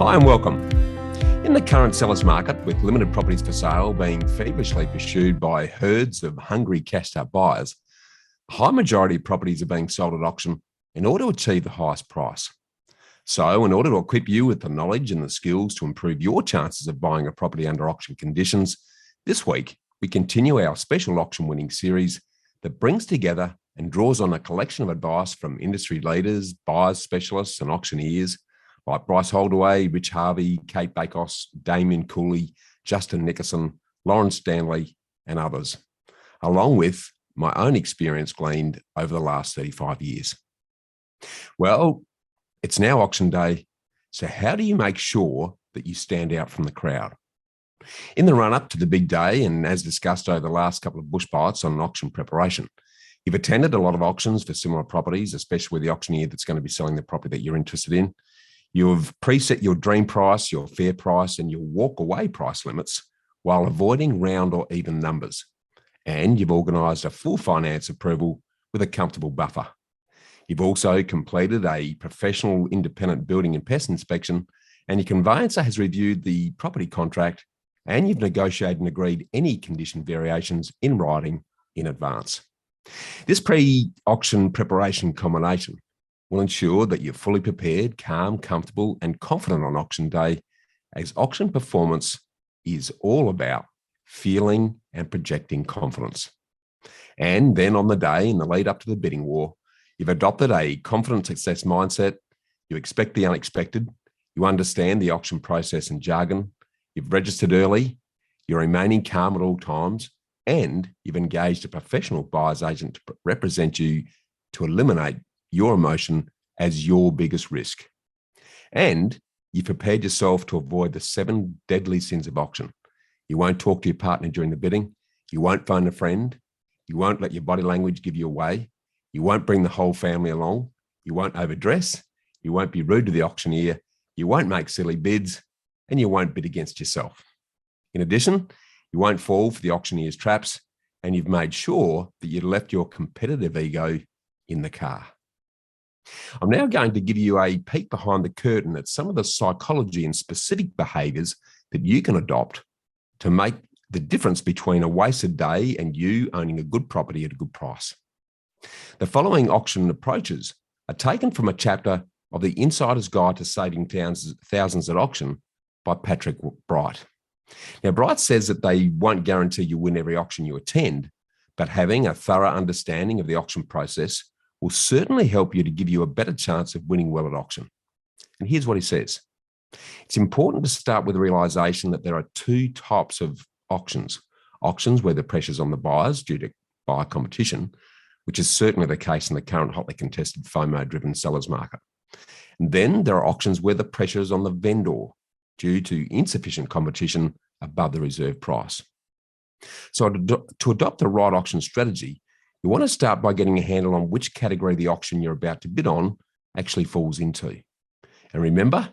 Hi and welcome. In the current seller's market, with limited properties for sale being feverishly pursued by herds of hungry cashed-out buyers, a high majority of properties are being sold at auction in order to achieve the highest price. So, in order to equip you with the knowledge and the skills to improve your chances of buying a property under auction conditions, this week we continue our special auction winning series that brings together and draws on a collection of advice from industry leaders, buyers, specialists, and auctioneers like Bryce Holdaway, Rich Harvey, Kate Bakos, Damien Cooley, Justin Nickerson, Lawrence Stanley, and others, along with my own experience gleaned over the last 35 years. Well, it's now auction day, so how do you make sure that you stand out from the crowd? In the run-up to the big day, and as discussed over the last couple of bush bites on auction preparation, you've attended a lot of auctions for similar properties, especially with the auctioneer that's going to be selling the property that you're interested in. You've preset your dream price, your fair price, and your walk-away price limits while avoiding round or even numbers. And you've organised a full finance approval with a comfortable buffer. You've also completed a professional independent building and pest inspection, and your conveyancer has reviewed the property contract, and you've negotiated and agreed any condition variations in writing in advance. This pre-auction preparation combination will ensure that you're fully prepared, calm, comfortable, and confident on auction day, as auction performance is all about feeling and projecting confidence. And then on the day, in the lead up to the bidding war, you've adopted a confident success mindset, you expect the unexpected, you understand the auction process and jargon, you've registered early, you're remaining calm at all times, and you've engaged a professional buyer's agent to represent you to eliminate your emotion as your biggest risk. And you've prepared yourself to avoid the 7 deadly sins of auction. You won't talk to your partner during the bidding. You won't phone a friend. You won't let your body language give you away. You won't bring the whole family along. You won't overdress. You won't be rude to the auctioneer. You won't make silly bids, and you won't bid against yourself. In addition, you won't fall for the auctioneer's traps, and you've made sure that you left your competitive ego in the car. I'm now going to give you a peek behind the curtain at some of the psychology and specific behaviours that you can adopt to make the difference between a wasted day and you owning a good property at a good price. The following auction approaches are taken from a chapter of The Insider's Guide to Saving Thousands at Auction by Patrick Bright. Now, Bright says that they won't guarantee you win every auction you attend, but having a thorough understanding of the auction process will certainly help you to give you a better chance of winning well at auction. And here's what he says. It's important to start with the realisation that there are 2 types of auctions. Auctions where the pressure's on the buyers due to buyer competition, which is certainly the case in the current hotly contested FOMO-driven sellers market. And then there are auctions where the pressure is on the vendor due to insufficient competition above the reserve price. So to adopt the right auction strategy, you want to start by getting a handle on which category the auction you're about to bid on actually falls into. And remember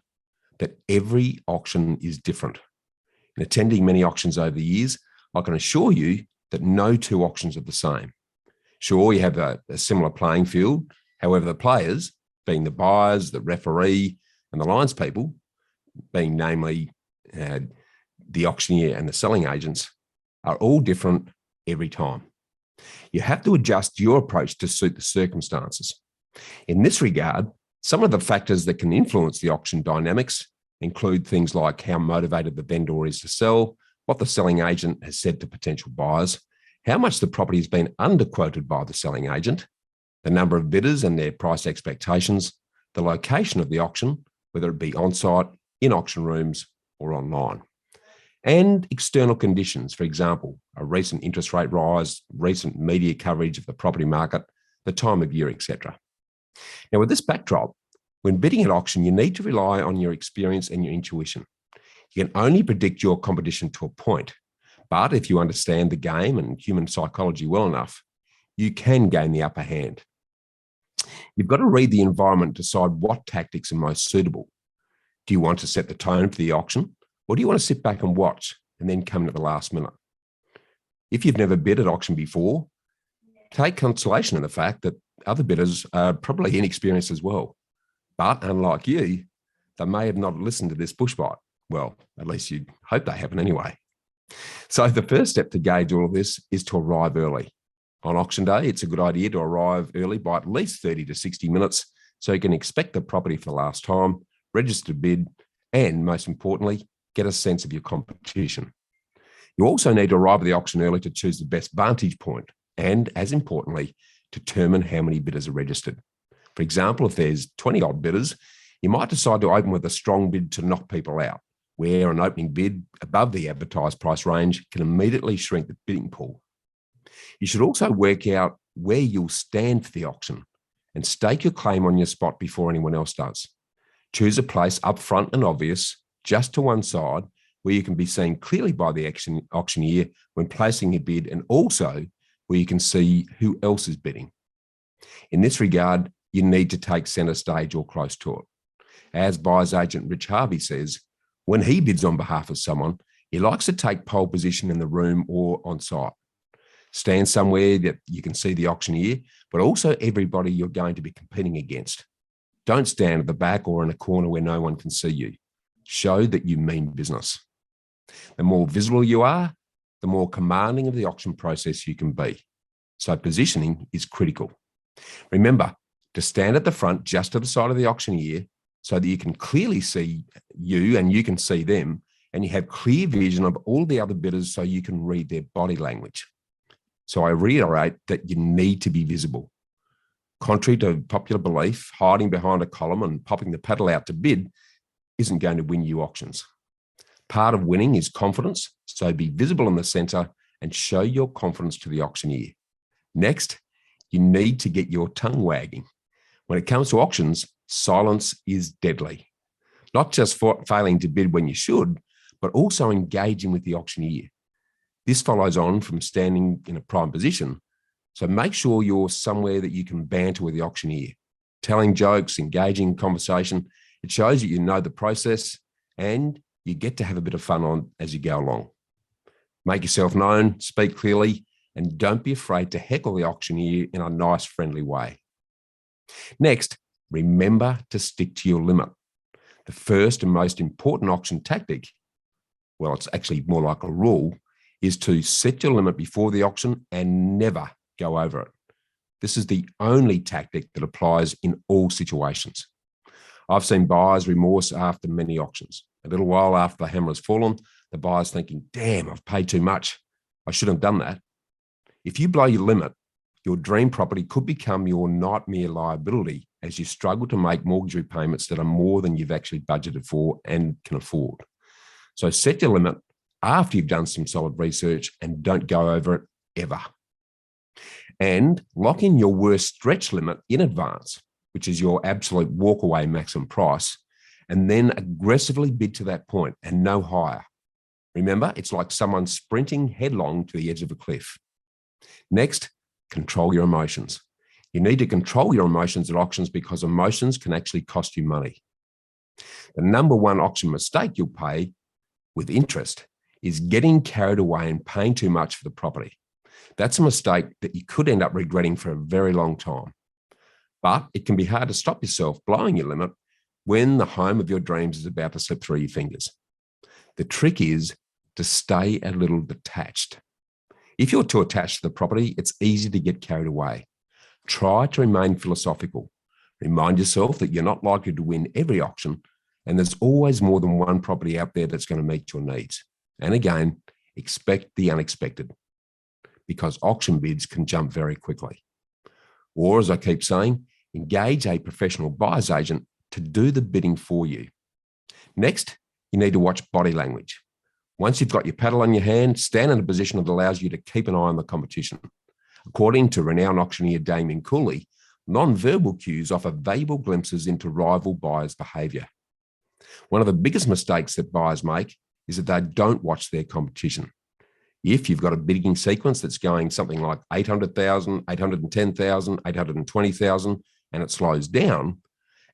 that every auction is different. In attending many auctions over the years, I can assure you that no 2 auctions are the same. Sure, you have a similar playing field. However, the players, being the buyers, the referee, and the lines people, being namely the auctioneer and the selling agents, are all different every time. You have to adjust your approach to suit the circumstances. In this regard, some of the factors that can influence the auction dynamics include things like how motivated the vendor is to sell, what the selling agent has said to potential buyers, how much the property has been underquoted by the selling agent, the number of bidders and their price expectations, the location of the auction, whether it be on-site, in auction rooms, or online, and external conditions, for example, a recent interest rate rise, recent media coverage of the property market, the time of year, etc. Now, with this backdrop, when bidding at auction, you need to rely on your experience and your intuition. You can only predict your competition to a point, but if you understand the game and human psychology well enough, you can gain the upper hand. You've got to read the environment, decide what tactics are most suitable. Do you want to set the tone for the auction? Or do you want to sit back and watch and then come in at the last minute? If you've never bid at auction before, take consolation in the fact that other bidders are probably inexperienced as well. But unlike you, They may have not listened to this bush bite. Well, at least you hope they haven't anyway. So the first step to gauge all of this is to arrive early. On auction day, it's a good idea to arrive early by at least 30 to 60 minutes so you can inspect the property for the last time, register to bid, and most importantly, get a sense of your competition. You also need to arrive at the auction early to choose the best vantage point and, as importantly, determine how many bidders are registered. For example, if there's 20 odd bidders, you might decide to open with a strong bid to knock people out, where an opening bid above the advertised price range can immediately shrink the bidding pool. You should also work out where you'll stand for the auction and stake your claim on your spot before anyone else does. Choose a place up front and obvious, just to one side, where you can be seen clearly by the auctioneer when placing your bid, and also where you can see who else is bidding. In this regard, you need to take centre stage or close to it. As buyer's agent Rich Harvey says, when he bids on behalf of someone, he likes to take pole position in the room or on site. Stand somewhere that you can see the auctioneer, but also everybody you're going to be competing against. Don't stand at the back or in a corner where no one can see you. Show that you mean business. The more visible you are, the more commanding of the auction process you can be. So positioning is critical. Remember to stand at the front just to the side of the auctioneer so that you can clearly see you and you can see them, and you have clear vision of all the other bidders so you can read their body language. So I reiterate that you need to be visible. Contrary to popular belief, hiding behind a column and popping the paddle out to bid isn't going to win you auctions. Part of winning is confidence, so be visible in the centre and show your confidence to the auctioneer. Next, you need to get your tongue wagging. When it comes to auctions, silence is deadly. Not just for failing to bid when you should, but also engaging with the auctioneer. This follows on from standing in a prime position, so make sure you're somewhere that you can banter with the auctioneer. Telling jokes, engaging in conversation, it shows that you know the process and you get to have a bit of fun on as you go along. Make yourself known, speak clearly, and don't be afraid to heckle the auctioneer in a nice, friendly way. Next, remember to stick to your limit. The first and most important auction tactic, well, it's actually more like a rule, is to set your limit before the auction and never go over it. This is the only tactic that applies in all situations. I've seen buyers remorse after many auctions. A little while after the hammer has fallen, the buyer's thinking, damn, I've paid too much. I shouldn't have done that. If you blow your limit, your dream property could become your nightmare liability as you struggle to make mortgage repayments that are more than you've actually budgeted for and can afford. So set your limit after you've done some solid research and don't go over it ever. And lock in your worst stretch limit in advance, which is your absolute walkaway maximum price, and then aggressively bid to that point and no higher. Remember, it's like someone sprinting headlong to the edge of a cliff. Next, control your emotions. You need to control your emotions at auctions because emotions can actually cost you money. The number one auction mistake you'll pay with interest is getting carried away and paying too much for the property. That's a mistake that you could end up regretting for a very long time. But it can be hard to stop yourself blowing your limit when the home of your dreams is about to slip through your fingers. The trick is to stay a little detached. If you're too attached to the property, it's easy to get carried away. Try to remain philosophical. Remind yourself that you're not likely to win every auction, and there's always more than one property out there that's going to meet your needs. And again, expect the unexpected, because auction bids can jump very quickly. Or, as I keep saying, engage a professional buyer's agent to do the bidding for you. Next, you need to watch body language. Once you've got your paddle in your hand, stand in a position that allows you to keep an eye on the competition. According to renowned auctioneer Damien Cooley, non-verbal cues offer valuable glimpses into rival buyers' behaviour. One of the biggest mistakes that buyers make is that they don't watch their competition. If you've got a bidding sequence that's going something like 800,000, 810,000, 820,000, and it slows down,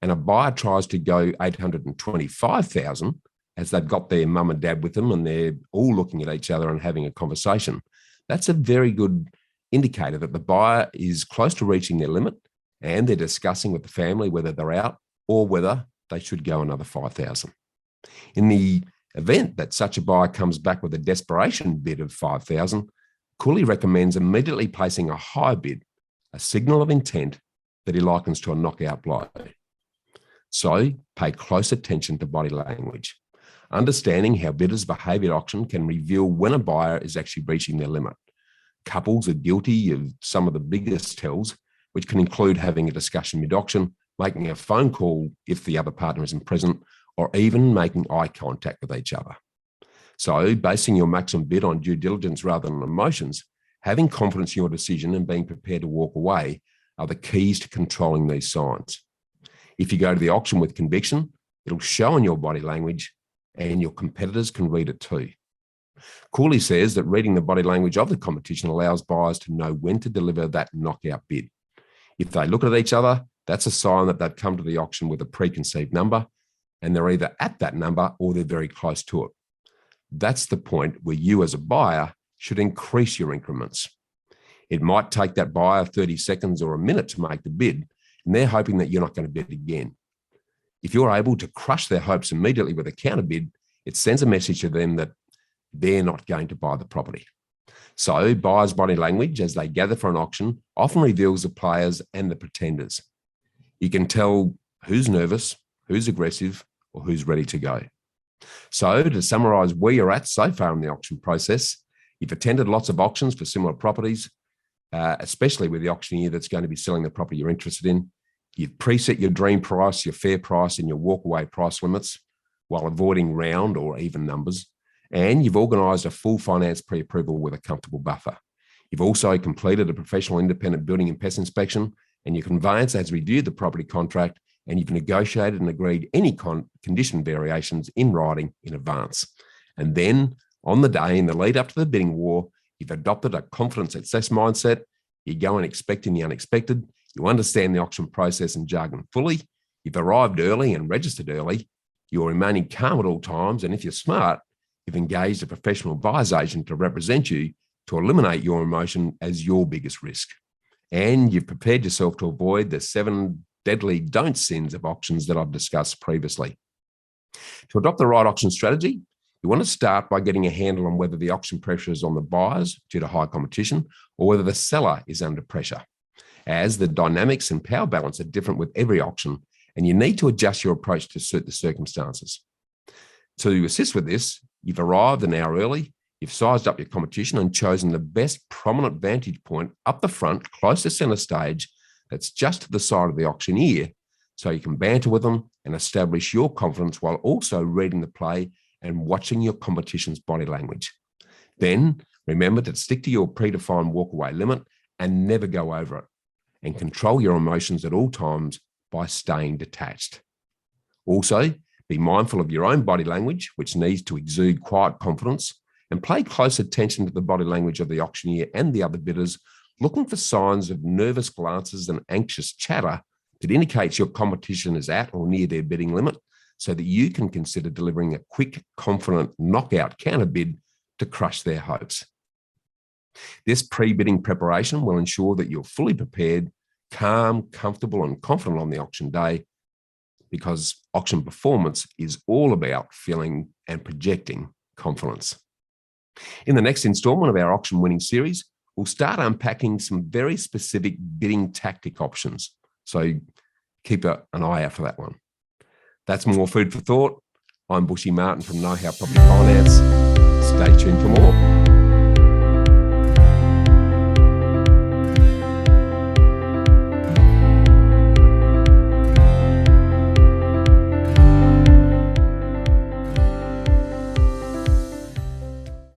and a buyer tries to go 825,000 as they've got their mum and dad with them and they're all looking at each other and having a conversation, that's a very good indicator that the buyer is close to reaching their limit and they're discussing with the family whether they're out or whether they should go another 5,000. In the event that such a buyer comes back with a desperation bid of 5,000, Cooley recommends immediately placing a high bid, a signal of intent that he likens to a knockout blow. So pay close attention to body language. Understanding how bidders behave at auction can reveal when a buyer is actually reaching their limit. Couples are guilty of some of the biggest tells, which can include having a discussion mid-auction, making a phone call if the other partner isn't present, or even making eye contact with each other. So, basing your maximum bid on due diligence rather than emotions, having confidence in your decision and being prepared to walk away are the keys to controlling these signs. If you go to the auction with conviction, it'll show in your body language and your competitors can read it too. Cooley says that reading the body language of the competition allows buyers to know when to deliver that knockout bid. If they look at each other, that's a sign that they've come to the auction with a preconceived number, and they're either at that number or they're very close to it. That's the point where you as a buyer should increase your increments. It might take that buyer 30 seconds or a minute to make the bid, and they're hoping that you're not going to bid again. If you're able to crush their hopes immediately with a counter bid, it sends a message to them that they're not going to buy the property. So buyers' body language as they gather for an auction often reveals the players and the pretenders. You can tell who's nervous, who's aggressive, or who's ready to go. So to summarise where you're at so far in the auction process, you've attended lots of auctions for similar properties, especially with the auctioneer that's going to be selling the property you're interested in. You've preset your dream price, your fair price, and your walkaway price limits while avoiding round or even numbers. And you've organised a full finance pre-approval with a comfortable buffer. You've also completed a professional independent building and pest inspection, and your conveyancer has reviewed the property contract, and you've negotiated and agreed any condition variations in writing in advance. And then on the day in the lead up to the bidding war, you've adopted a confidence success mindset. You go in expecting the unexpected. You understand the auction process and jargon fully. You've arrived early and registered early. You're remaining calm at all times. And if you're smart, you've engaged a professional buyer's agent to represent you to eliminate your emotion as your biggest risk. And you've prepared yourself to avoid the 7 deadly don't sins of auctions that I've discussed previously. To adopt the right auction strategy, you want to start by getting a handle on whether the auction pressure is on the buyers due to high competition or whether the seller is under pressure, as the dynamics and power balance are different with every auction, and you need to adjust your approach to suit the circumstances. To assist with this, you've arrived an hour early, you've sized up your competition and chosen the best prominent vantage point up the front, close to centre stage, that's just to the side of the auctioneer, so you can banter with them and establish your confidence while also reading the play and watching your competition's body language. Then remember to stick to your predefined walkaway limit and never go over it, and control your emotions at all times by staying detached. Also, be mindful of your own body language, which needs to exude quiet confidence, and pay close attention to the body language of the auctioneer and the other bidders, looking for signs of nervous glances and anxious chatter that indicates your competition is at or near their bidding limit, so that you can consider delivering a quick, confident knockout counter bid to crush their hopes. This pre-bidding preparation will ensure that you're fully prepared, calm, comfortable, and confident on the auction day, because auction performance is all about feeling and projecting confidence. In the next installment of our auction winning series, we'll start unpacking some very specific bidding tactic options. So keep an eye out for that one. That's more food for thought. I'm Bushy Martin from Know How Property Finance. Stay tuned for more.